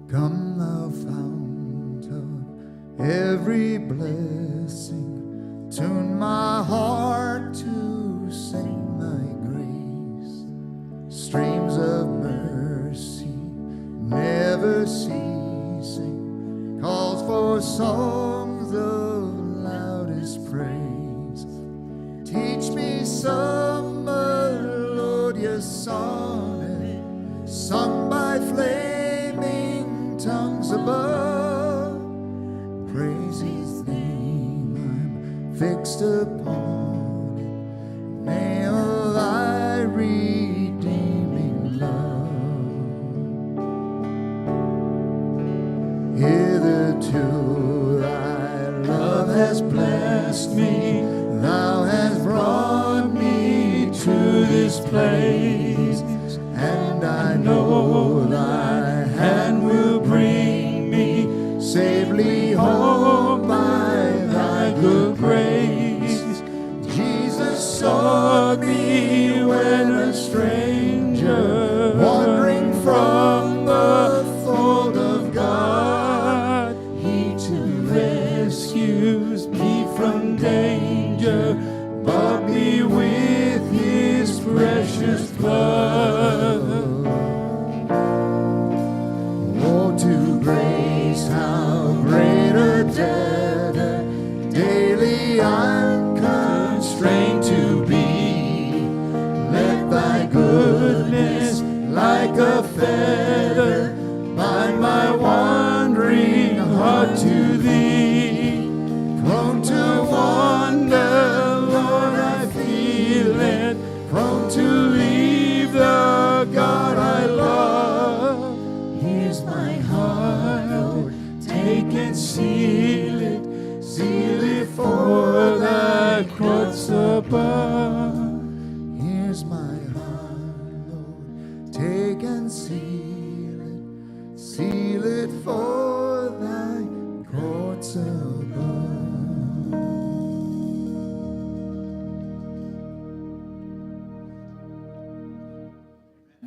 Come thou fount of every blessing, tune my heart to sing thy grace. Streams of mercy never ceasing, calls for songs of loudest praise. Teach me some melodious sonnet, sung by flaming tongues above. Praise his name, I'm fixed upon it. Nail thy redeeming love. Hitherto thy love has blessed me, thou hast brought me to this place, and I know thy hand will bring me safely home by thy good grace. Jesus sought me when a stranger, wandering from the fold of God. He too rescues me from danger, bought me with his precious blood. Oh, to grace, how great a debtor daily I'm constrained to be. Let thy goodness like a fetter bind my wandering heart to thee. Prone to wander, Lord, I feel it, prone to leave the God I love. Here's my heart, Lord, take and seal it